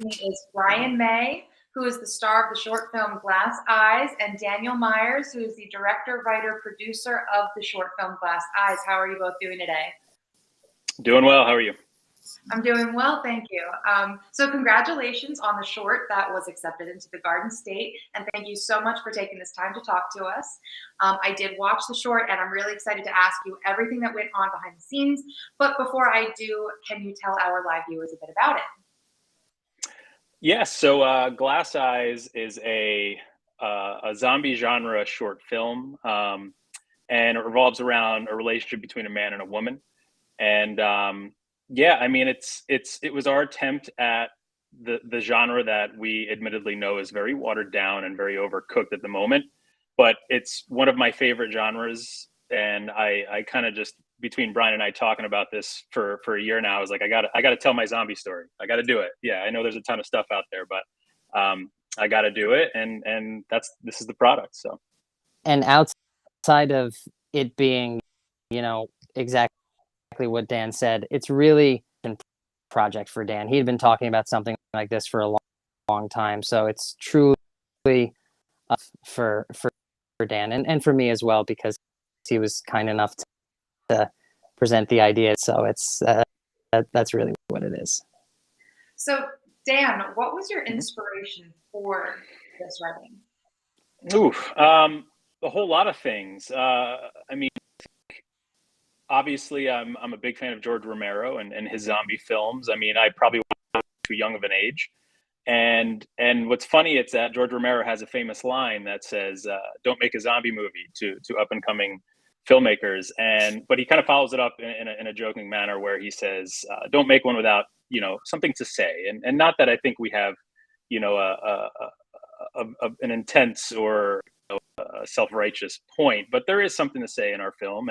me is Brian May, who is the star of the short film Glass Eyes, and Daniel Myers, who is the director, writer, producer of the short film Glass Eyes. How are you both doing today? Doing well. How are you? I'm doing well, thank you. So congratulations on the short that was accepted into the Garden State, and thank you so much for taking this time to talk to us. I did watch the short, and I'm really excited to ask you everything that went on behind the scenes. But before I do, can you tell our live viewers a bit about it? Yes. So Glass Eyes is a zombie genre short film, and it revolves around a relationship between a man and a woman. And yeah, I mean, it was our attempt at the genre that we admittedly know is very watered down and very overcooked at the moment, but it's one of my favorite genres. And I kind of just, between Brian and I talking about this for a year now, I was like, I gotta tell my zombie story. I gotta do it. Yeah, I know there's a ton of stuff out there, but I gotta do it, and this is the product. So. And outside of it being, exactly what Dan said, it's really a project for Dan. He had been talking about something like this for a long time, so it's truly for Dan and for me as well, because he was kind enough to present the idea. So it's that's really what it is. So Dan, what was your inspiration for this writing? Oof, a whole lot of things. I mean, obviously, I'm a big fan of George Romero and his zombie films. I mean, I probably was too young of an age. And what's funny, it's that George Romero has a famous line that says, "Don't make a zombie movie" to up and coming filmmakers. But he kind of follows it up in a joking manner where he says, "Don't make one without something to say." And not that I think we have an intense or a self-righteous point, but there is something to say in our film.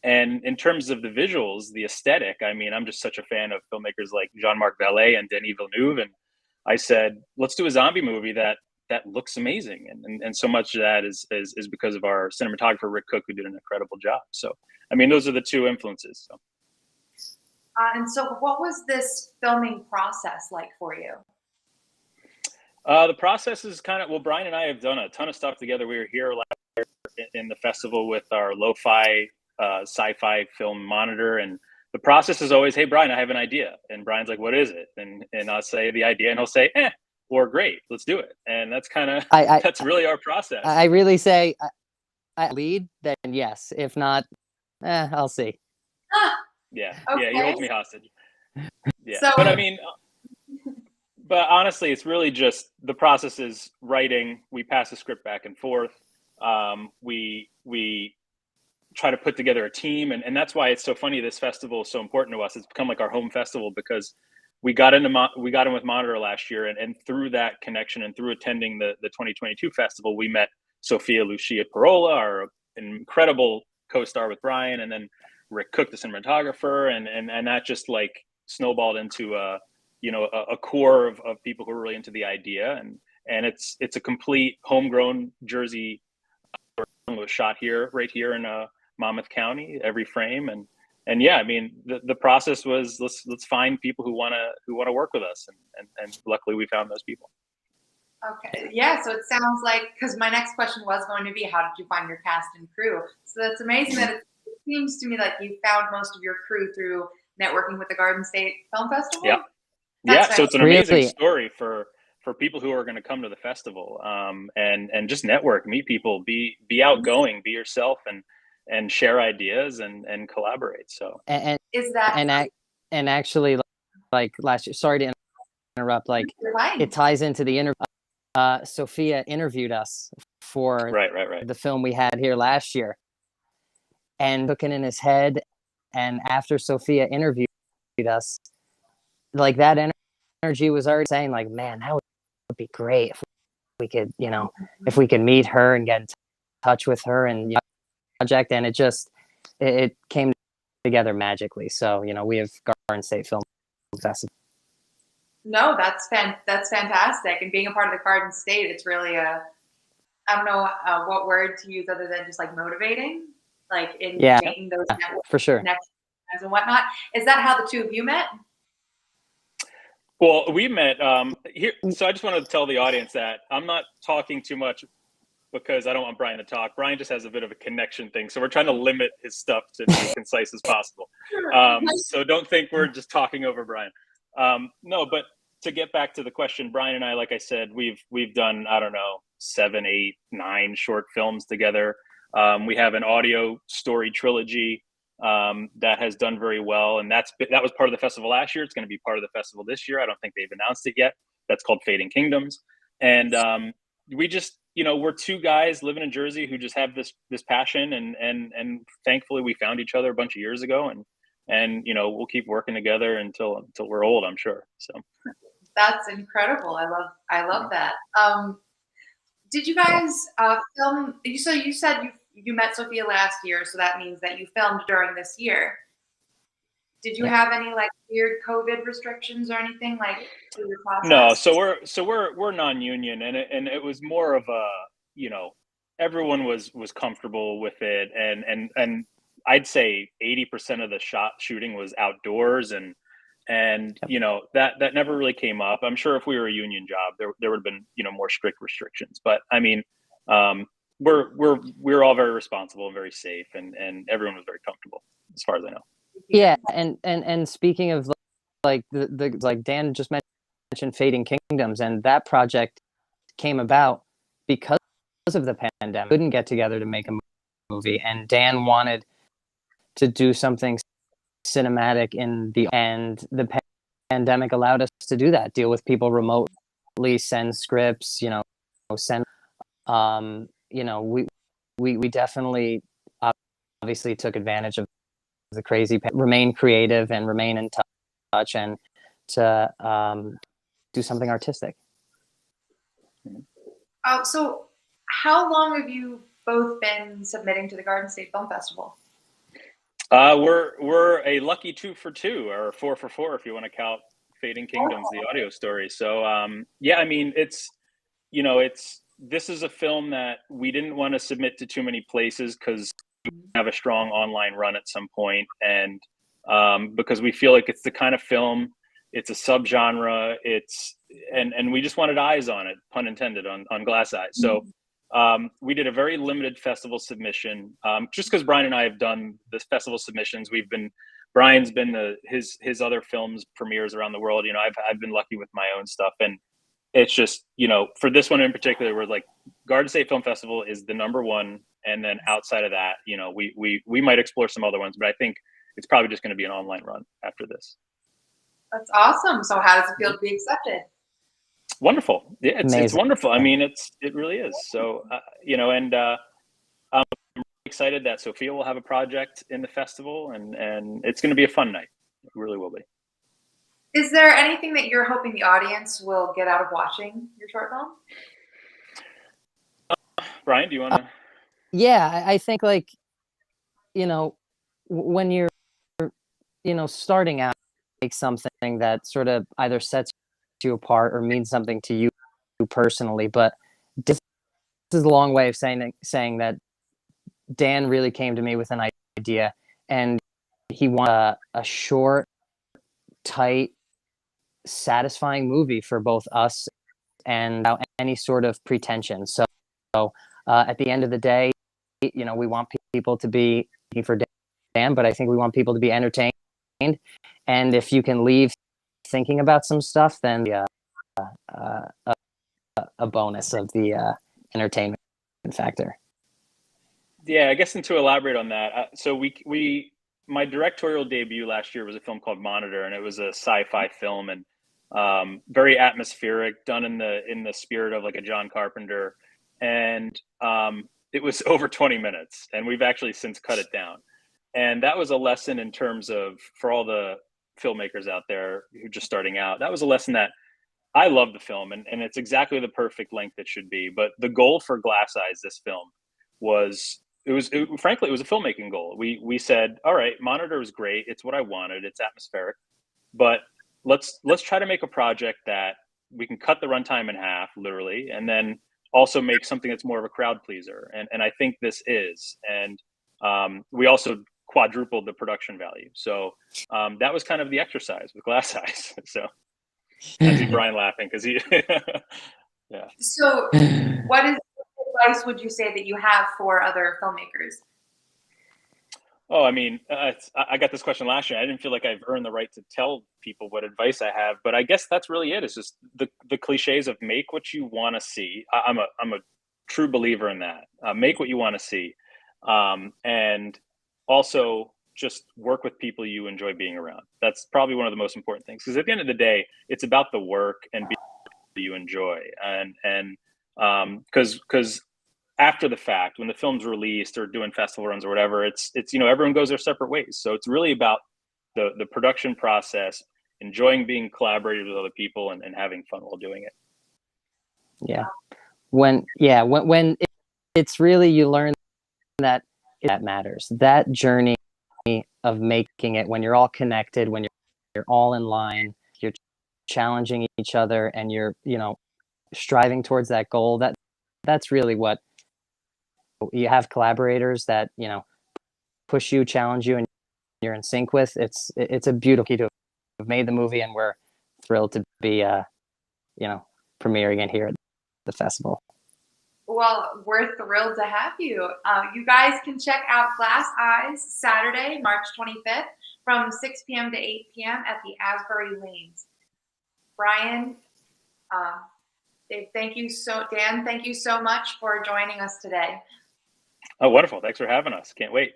And in terms of the visuals, the aesthetic, I mean, I'm just such a fan of filmmakers like Jean-Marc Vallée and Denis Villeneuve. And I said, let's do a zombie movie that looks amazing. And so much of that is because of our cinematographer, Rick Cook, who did an incredible job. So, I mean, those are the two influences. So. And so what was this filming process like for you? The process is kind of, well, Brian and I have done a ton of stuff together. We were here last year in the festival with our lo-fi sci-fi film monitor, and the process is always, hey Brian, I have an idea, and Brian's like, what is it? And I'll say the idea, and he'll say, or great, let's do it. And that's kind of that's really our process. I really say I lead, then yes. If not, I'll see. Yeah. Okay. Yeah, he holds me hostage. Yeah. So, but I mean, but honestly, it's really just the process is writing. We pass the script back and forth. We try to put together a team, and that's why it's so funny. This festival is so important to us. It's become like our home festival because we got in with Monitor last year, and through that connection and through attending the 2022 festival, we met Sophia Lucia Parola, our incredible co-star with Brian, and then Rick Cook, the cinematographer, and that just like snowballed into a core of people who are really into the idea, and it's a complete homegrown Jersey. Was shot right here in Monmouth County, every frame, and yeah, I mean the process was let's find people who want to work with us, and luckily we found those people. Okay, yeah. So it sounds like, because my next question was going to be, how did you find your cast and crew? So that's amazing that it seems to me like you found most of your crew through networking with the Garden State Film Festival. Yeah, yeah. So it's an amazing story for people who are going to come to the festival, and just network, meet people, be outgoing, be yourself, and share ideas and collaborate. So and is that and actually, like last year, sorry to interrupt, like it ties into the interview. Sophia interviewed us for right. the film we had here last year, and cooking in his head. And after Sophia interviewed us, like that energy was already saying, like, man, that would be great if we could, if we could meet her and get in touch with her and project. And it came together magically. So we have Garden State Film Festival. No, that's fantastic. And being a part of the Garden State, it's really I don't know what word to use other than just like motivating, like in making those network for sure connections and whatnot. Is that how the two of you met? Well, we met here. So I just wanted to tell the audience that I'm not talking too much because I don't want Brian to talk. Brian just has a bit of a connection thing. So we're trying to limit his stuff to be as concise as possible. So don't think we're just talking over Brian. No, but to get back to the question, Brian and I, like I said, we've done, I don't know, 7, 8, 9 short films together. We have an audio story trilogy that has done very well. And that was part of the festival last year. It's going to be part of the festival this year. I don't think they've announced it yet. That's called Fading Kingdoms. And we just, we're two guys living in Jersey who just have this passion, and thankfully we found each other a bunch of years ago, and we'll keep working together until we're old, I'm sure. So that's incredible. I love that. Did you guys film? So you said you met Sophia last year, so that means that you filmed during this year. Did you have any like weird COVID restrictions or anything like through your process? No, so we're non-union, and it was more of a, everyone was comfortable with it, and I'd say 80% of the shooting was outdoors, and that never really came up. I'm sure if we were a union job, there would have been more strict restrictions, but I mean, we're all very responsible and very safe, and everyone was very comfortable as far as I know. Yeah, and speaking of like the like Dan just mentioned Fading Kingdoms, and that project came about because of the pandemic. Couldn't get together to make a movie, and Dan wanted to do something cinematic and the pandemic allowed us to do that, deal with people remotely, send scripts, send we definitely obviously took advantage of the crazy, remain creative and remain in touch, and to do something artistic. So how long have you both been submitting to the Garden State Film Festival? We're a lucky 2 for 2, or 4 for 4 if you want to count Fading Kingdoms, the audio story. So yeah, I mean, this is a film that we didn't want to submit to too many places because we have a strong online run at some point, and because we feel like it's the kind of film, it's a subgenre, and we just wanted eyes on it, pun intended, on glass eyes. So we did a very limited festival submission, just because Brian and I have done this festival submissions. Brian's been his other films premieres around the world. I've been lucky with my own stuff, and it's just, for this one in particular, we're like, Garden State Film Festival is the #1, and then outside of that, we might explore some other ones, but I think it's probably just going to be an online run after this. That's awesome. So how does it feel to be accepted? Wonderful. Yeah, it's wonderful. I mean, it really is. So and I'm excited that Sophia will have a project in the festival, and it's going to be a fun night. It really will be. Is there anything that you're hoping the audience will get out of watching your short film? Brian, do you want to? Yeah, I think when you're starting out, like something that sort of either sets you apart or means something to you personally. But this is a long way of saying that Dan really came to me with an idea, and he wanted a short, tight, satisfying movie for both us and without any sort of pretension. So at the end of the day, we want people to be for Dan, but I think we want people to be entertained. And if you can leave thinking about some stuff, then a bonus of the entertainment factor. Yeah, I guess, and to elaborate on that, so my directorial debut last year was a film called Monitor, and it was a sci-fi film, and very atmospheric, done in the spirit of like a John Carpenter, and it was over 20 minutes, and we've actually since cut it down. And that was a lesson in terms of, for all the filmmakers out there who are just starting out, that was a lesson that I love the film, and it's exactly the perfect length it should be. But the goal for Glass Eyes, this film, frankly, it was a filmmaking goal. We said, all right, Monitor is great. It's what I wanted. It's atmospheric, but let's try to make a project that we can cut the runtime in half, literally, and then also make something that's more of a crowd pleaser. And I think this is. And we also quadrupled the production value. So that was kind of the exercise with Glass Eyes. So I see Brian laughing because he, yeah. So what advice would you say that you have for other filmmakers? Oh, I mean, I got this question last year. I didn't feel like I've earned the right to tell people what advice I have, but I guess that's really it. It's just the cliches of make what you want to see. I'm a true believer in that. Make what you want to see, and also just work with people you enjoy being around. That's probably one of the most important things, because at the end of the day, it's about the work and being that you enjoy, and because after the fact, when the film's released or doing festival runs or whatever, it's everyone goes their separate ways. So it's really about the production process, enjoying being collaborative with other people, and having fun while doing it. Yeah. When it's really, you learn that matters. That journey of making it, when you're all connected, when you're all in line, you're challenging each other, and you're striving towards that goal. That's really what you have, collaborators that push you, challenge you, and you're in sync with. It's a beautiful to have made the movie, and we're thrilled to be premiering it here at the festival. Well, we're thrilled to have you. You guys can check out Glass Eyes Saturday, March 25th from 6 p.m. to 8 p.m. at the Asbury Lanes. Brian, Dan, thank you so much for joining us today. Oh, wonderful. Thanks for having us. Can't wait.